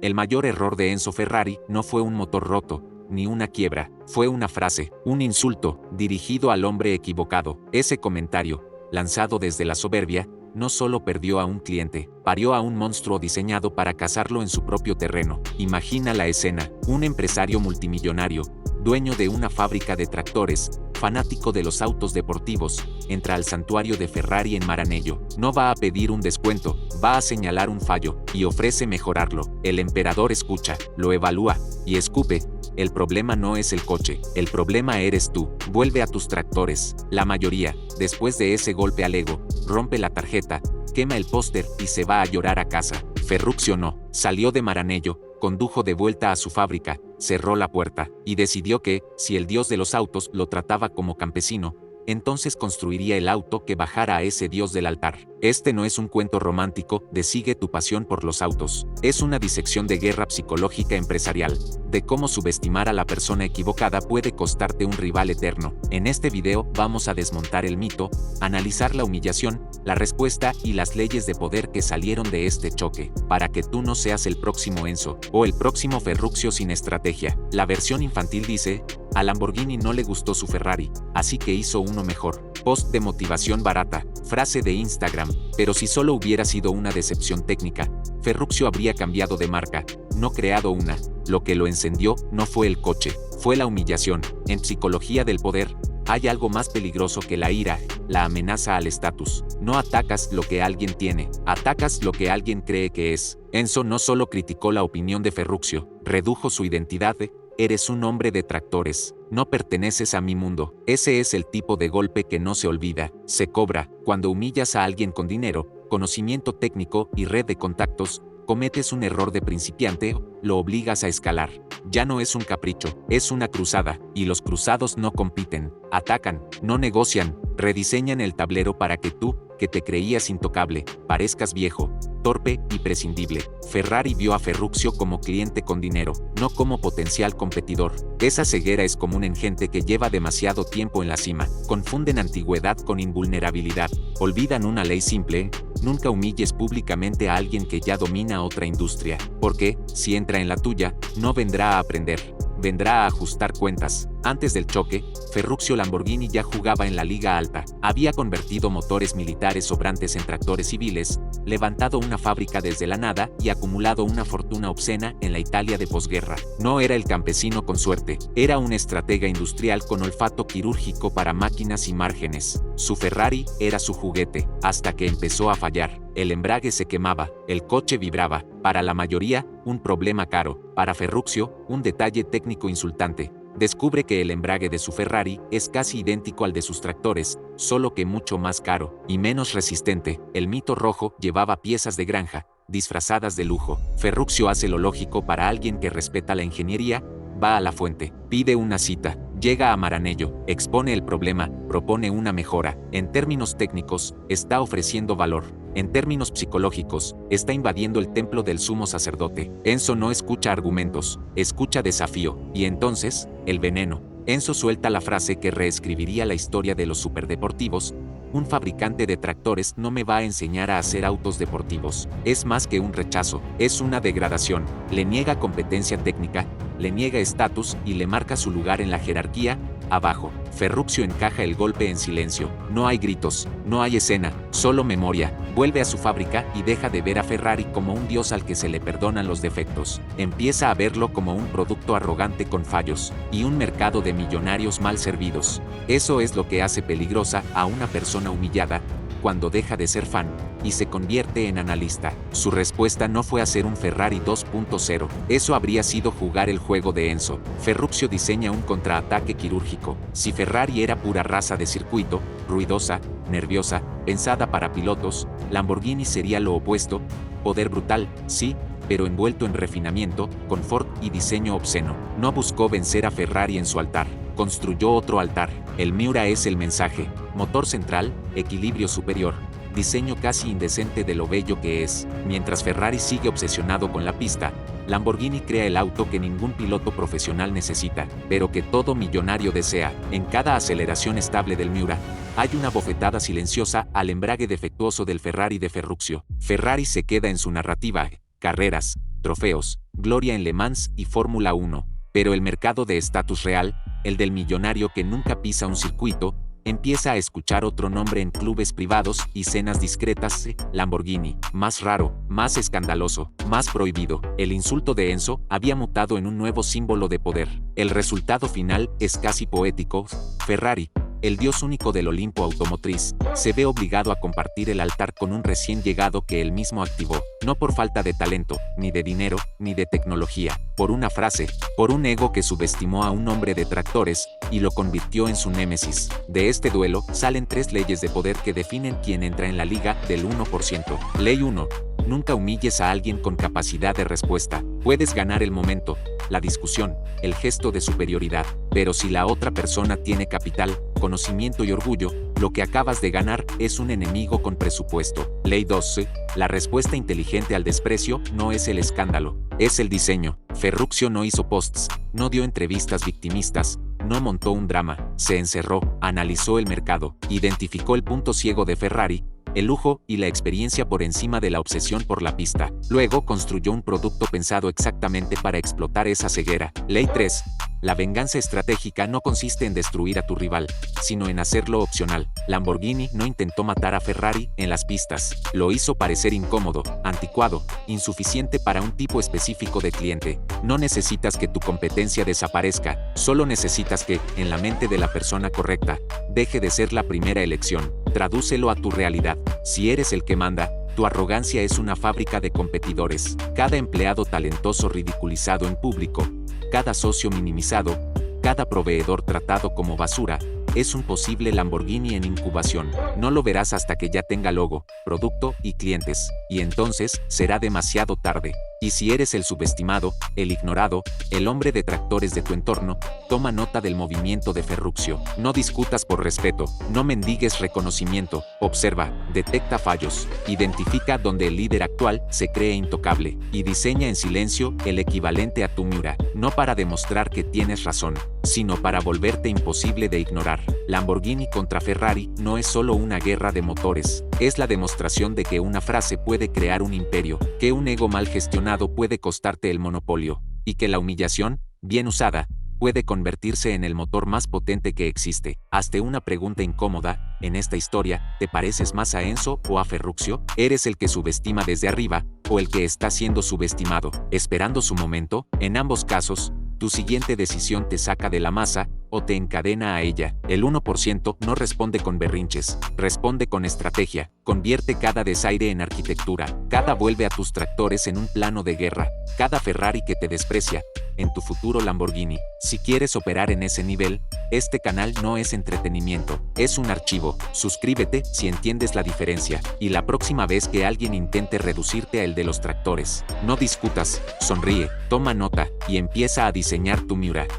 El mayor error de Enzo Ferrari no fue un motor roto, ni una quiebra, fue una frase, un insulto, dirigido al hombre equivocado. Ese comentario, lanzado desde la soberbia, no solo perdió a un cliente, parió a un monstruo diseñado para cazarlo en su propio terreno. Imagina la escena: un empresario multimillonario, dueño de una fábrica de tractores, fanático de los autos deportivos, entra al santuario de Ferrari en Maranello. No va a pedir un descuento, va a señalar un fallo, y ofrece mejorarlo. El emperador escucha, lo evalúa, y escupe: el problema no es el coche, el problema eres tú. Vuelve a tus tractores. La mayoría, después de ese golpe al ego, rompe la tarjeta, quema el póster y se va a llorar a casa. Ferruccio no, salió de Maranello, condujo de vuelta a su fábrica, cerró la puerta, y decidió que, si el dios de los autos lo trataba como campesino, entonces construiría el auto que bajara a ese dios del altar. Este no es un cuento romántico de sigue tu pasión por los autos, es una disección de guerra psicológica empresarial, de cómo subestimar a la persona equivocada puede costarte un rival eterno. En este video vamos a desmontar el mito, analizar la humillación, la respuesta y las leyes de poder que salieron de este choque, para que tú no seas el próximo Enzo, o el próximo Ferruccio sin estrategia. La versión infantil dice: a Lamborghini no le gustó su Ferrari, así que hizo uno mejor. Post de motivación barata, frase de Instagram: pero si solo hubiera sido una decepción técnica, Ferruccio habría cambiado de marca, no creado una. Lo que lo encendió no fue el coche, fue la humillación. En psicología del poder, hay algo más peligroso que la ira, la amenaza al estatus. No atacas lo que alguien tiene, atacas lo que alguien cree que es. Enzo no solo criticó la opinión de Ferruccio, redujo su identidad de: eres un hombre de tractores, no perteneces a mi mundo. Ese es el tipo de golpe que no se olvida, se cobra. Cuando humillas a alguien con dinero, conocimiento técnico y red de contactos, cometes un error de principiante, lo obligas a escalar. Ya no es un capricho, es una cruzada, y los cruzados no compiten, atacan, no negocian, rediseñan el tablero para que tú, que te creías intocable, parezcas viejo, torpe y prescindible. Ferrari vio a Ferruccio como cliente con dinero, no como potencial competidor. Esa ceguera es común en gente que lleva demasiado tiempo en la cima. Confunden antigüedad con invulnerabilidad. Olvidan una ley simple: nunca humilles públicamente a alguien que ya domina otra industria, porque, si entra en la tuya, no vendrá a aprender, vendrá a ajustar cuentas. Antes del choque, Ferruccio Lamborghini ya jugaba en la liga alta. Había convertido motores militares sobrantes en tractores civiles, levantado una fábrica desde la nada y acumulado una fortuna obscena en la Italia de posguerra. No era el campesino con suerte, era un estratega industrial con olfato quirúrgico para máquinas y márgenes. Su Ferrari era su juguete, hasta que empezó a fallar. El embrague se quemaba, el coche vibraba. Para la mayoría, un problema caro. Para Ferruccio, un detalle técnico insultante. Descubre que el embrague de su Ferrari es casi idéntico al de sus tractores, solo que mucho más caro y menos resistente. El mito rojo llevaba piezas de granja, disfrazadas de lujo. Ferruccio hace lo lógico para alguien que respeta la ingeniería: va a la fuente, pide una cita, llega a Maranello, expone el problema, propone una mejora. En términos técnicos, está ofreciendo valor. En términos psicológicos, está invadiendo el templo del sumo sacerdote. Enzo no escucha argumentos, escucha desafío, y entonces, el veneno. Enzo suelta la frase que reescribiría la historia de los superdeportivos: un fabricante de tractores no me va a enseñar a hacer autos deportivos. Es más que un rechazo, es una degradación. Le niega competencia técnica, le niega estatus y le marca su lugar en la jerarquía, abajo. Ferruccio encaja el golpe en silencio. No hay gritos, no hay escena, solo memoria. Vuelve a su fábrica y deja de ver a Ferrari como un dios al que se le perdonan los defectos. Empieza a verlo como un producto arrogante con fallos, y un mercado de millonarios mal servidos. Eso es lo que hace peligrosa a una persona humillada, cuando deja de ser fan y se convierte en analista. Su respuesta no fue hacer un Ferrari 2.0, eso habría sido jugar el juego de Enzo. Ferruccio diseña un contraataque quirúrgico. Si Ferrari era pura raza de circuito, ruidosa, nerviosa, pensada para pilotos, Lamborghini sería lo opuesto: poder brutal, sí, pero envuelto en refinamiento, confort y diseño obsceno. No buscó vencer a Ferrari en su altar, construyó otro altar. El Miura es el mensaje: motor central, equilibrio superior, diseño casi indecente de lo bello que es. Mientras Ferrari sigue obsesionado con la pista, Lamborghini crea el auto que ningún piloto profesional necesita, pero que todo millonario desea. En cada aceleración estable del Miura, hay una bofetada silenciosa al embrague defectuoso del Ferrari de Ferruccio. Ferrari se queda en su narrativa: carreras, trofeos, gloria en Le Mans y Fórmula 1. Pero el mercado de estatus real, el del millonario que nunca pisa un circuito, empieza a escuchar otro nombre en clubes privados y cenas discretas: Lamborghini. Más raro, más escandaloso, más prohibido. El insulto de Enzo había mutado en un nuevo símbolo de poder. El resultado final es casi poético. Ferrari, el dios único del Olimpo automotriz, se ve obligado a compartir el altar con un recién llegado que él mismo activó, no por falta de talento, ni de dinero, ni de tecnología, por una frase, por un ego que subestimó a un hombre de tractores y lo convirtió en su némesis. De este duelo salen 3 leyes de poder que definen quién entra en la liga del 1%. Ley 1. Nunca humilles a alguien con capacidad de respuesta. Puedes ganar el momento, la discusión, el gesto de superioridad, pero si la otra persona tiene capital, conocimiento y orgullo, lo que acabas de ganar es un enemigo con presupuesto. Ley 12. La respuesta inteligente al desprecio no es el escándalo, es el diseño. Ferruccio no hizo posts, no dio entrevistas victimistas, no montó un drama, se encerró, analizó el mercado, identificó el punto ciego de Ferrari, el lujo y la experiencia por encima de la obsesión por la pista. Luego construyó un producto pensado exactamente para explotar esa ceguera. Ley 3. La venganza estratégica no consiste en destruir a tu rival, sino en hacerlo opcional. Lamborghini no intentó matar a Ferrari en las pistas, lo hizo parecer incómodo, anticuado, insuficiente para un tipo específico de cliente. No necesitas que tu competencia desaparezca, solo necesitas que, en la mente de la persona correcta, deje de ser la primera elección. Tradúcelo a tu realidad. Si eres el que manda, tu arrogancia es una fábrica de competidores. Cada empleado talentoso ridiculizado en público, cada socio minimizado, cada proveedor tratado como basura, es un posible Lamborghini en incubación. No lo verás hasta que ya tenga logo, producto y clientes, y entonces será demasiado tarde. Y si eres el subestimado, el ignorado, el hombre de tractores de tu entorno, toma nota del movimiento de Ferruccio. No discutas por respeto, no mendigues reconocimiento, observa, detecta fallos, identifica donde el líder actual se cree intocable, y diseña en silencio el equivalente a tu Miura, no para demostrar que tienes razón, sino para volverte imposible de ignorar. Lamborghini contra Ferrari no es solo una guerra de motores, es la demostración de que una frase puede crear un imperio, que un ego mal gestionado puede costarte el monopolio, y que la humillación, bien usada, puede convertirse en el motor más potente que existe. Hazte una pregunta incómoda: en esta historia, ¿te pareces más a Enzo o a Ferruccio? ¿Eres el que subestima desde arriba, o el que está siendo subestimado, esperando su momento? En ambos casos, tu siguiente decisión te saca de la masa o te encadena a ella. El 1% no responde con berrinches, responde con estrategia. Convierte cada desaire en arquitectura, cada vuelve a tus tractores en un plano de guerra, cada Ferrari que te desprecia en tu futuro Lamborghini. Si quieres operar en ese nivel, este canal no es entretenimiento, es un archivo. Suscríbete si entiendes la diferencia, y la próxima vez que alguien intente reducirte a el de los tractores, no discutas, sonríe, toma nota y empieza a diseñar tu Miura.